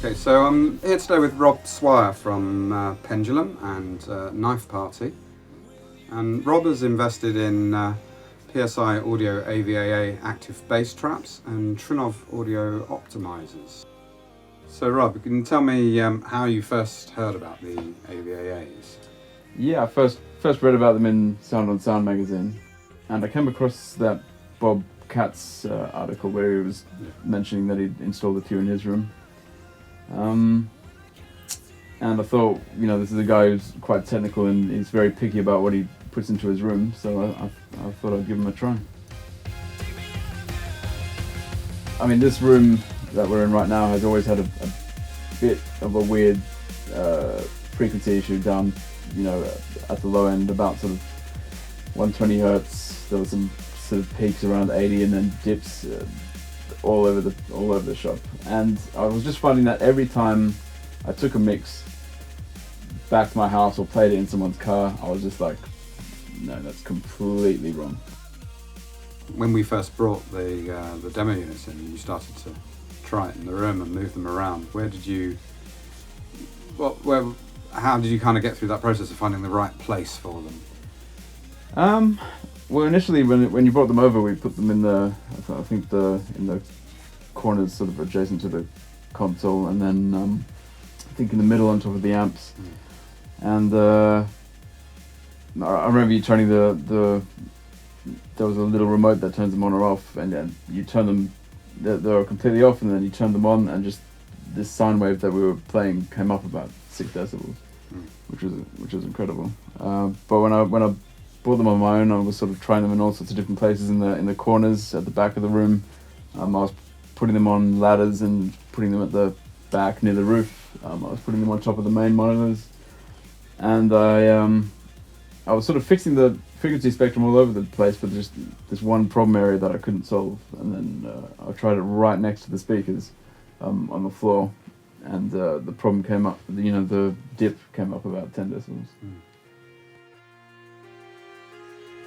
Okay, so I'm here today with Rob Swire from Pendulum and Knife Party. And Rob has invested in PSI Audio AVAA active bass traps and Trinnov audio optimizers. So Rob, can you tell me how you first heard about the AVAAs? Yeah, I first read about them in Sound on Sound magazine, and I came across that Bob Katz article where he was mentioning that he'd installed a few in his room. And I thought, you know, this is a guy who's quite technical and he's very picky about what he puts into his room, so I thought I'd give him a try. I mean, this room that we're in right now has always had a bit of a weird frequency issue down, you know, at the low end, about sort of 120 hertz. There was some sort of peaks around 80 and then dips all over the shop. And I was just finding that every time I took a mix back to my house or played it in someone's car, I was just like, no, that's completely wrong. When we first brought the demo units in, you started to try it in the room and move them around. How did you kind of get through that process of finding the right place for them? Well, initially when you brought them over, we put them in in the corners, sort of adjacent to the console, and then I think in the middle on top of the amps. And I remember you turning there was a little remote that turns them on or off, and then you turn them, they were completely off, and then you turn them on, and just this sine wave that we were playing came up about 6 decibels, which was incredible. But when I bought them on my own, I was sort of trying them in all sorts of different places in the corners at the back of the room. I was putting them on ladders and putting them at the back near the roof. I was putting them on top of the main monitors, and I was sort of fixing the frequency spectrum all over the place, but just this one problem area that I couldn't solve. And then I tried it right next to the speakers on the floor, and the problem came up. You know, the dip came up about 10 decibels.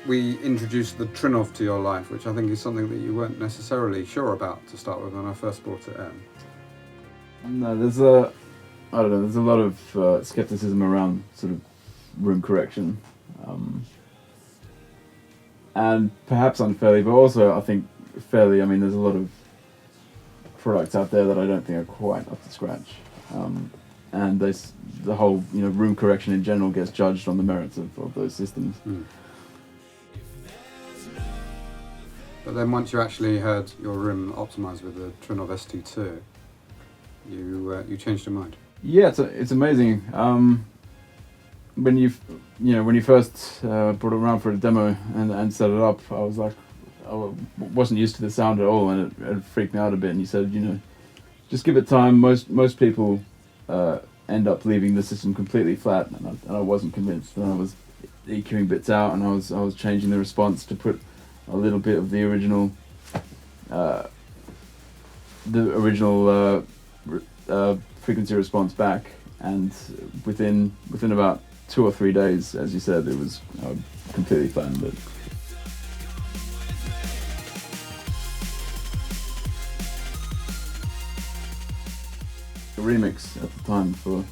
We introduced the Trinnov to your life, which I think is something that you weren't necessarily sure about to start with when I first brought it in. No, there's a lot of skepticism around sort of room correction, and perhaps unfairly, but also I think fairly. I mean, there's a lot of products out there that I don't think are quite up to scratch, and the whole, you know, room correction in general gets judged on the merits of those systems. But then once you actually heard your room optimised with the Trinnov ST2, you changed your mind. Yeah, it's amazing. When you first brought it around for a demo and set it up, I was like, I wasn't used to the sound at all, and it freaked me out a bit. And you said, you know, just give it time. Most people end up leaving the system completely flat, and I wasn't convinced. And I was EQing bits out, and I was changing the response to put a little bit of the original frequency response back, and within about 2 or 3 days, as you said, it was completely flattened it. A remix at the time for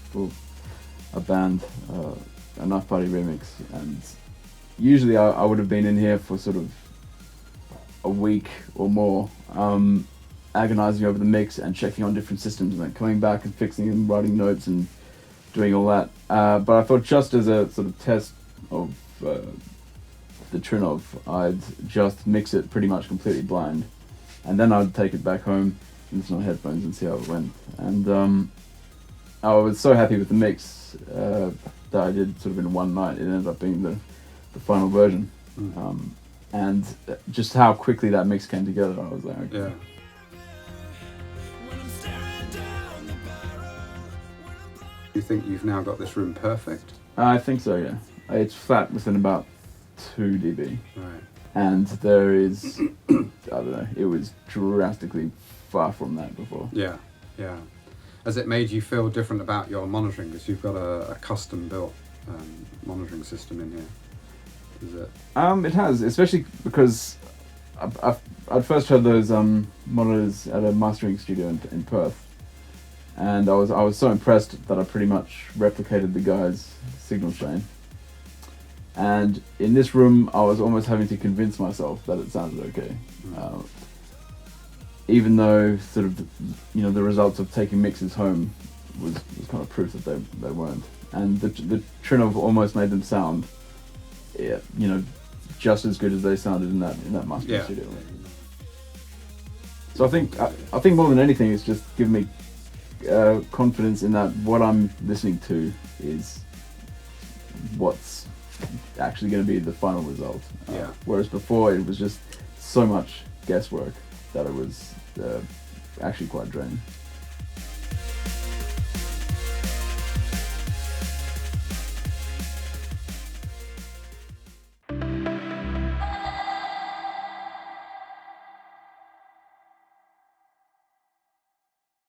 a band, a Knife Party remix, and usually I would have been in here for sort of a week or more, agonizing over the mix and checking on different systems, and then coming back and fixing and writing notes and doing all that. But I thought, just as a sort of test of the Trinnov, I'd just mix it pretty much completely blind, and then I'd take it back home, listen on headphones, and see how it went. And I was so happy with the mix that I did sort of in one night. It ended up being the final version. And just how quickly that mix came together, I was like, okay. Yeah. You think you've now got this room perfect? I think so, yeah. It's flat within about 2 dB. Right. And there is, I don't know, it was drastically far from that before. Yeah, yeah. Has it made you feel different about your monitoring? Because you've got a custom-built monitoring system in here. Is it? It has, especially because I'd first heard those monitors at a mastering studio in Perth, and I was so impressed that I pretty much replicated the guy's signal chain. And in this room, I was almost having to convince myself that it sounded okay, even though sort of the results of taking mixes home was kind of proof that they weren't. And the Trinnov almost made them sound, just as good as they sounded in that mastering studio. So I think more than anything, it's just given me confidence in that what I'm listening to is what's actually going to be the final result. Whereas before it was just so much guesswork that it was actually quite draining.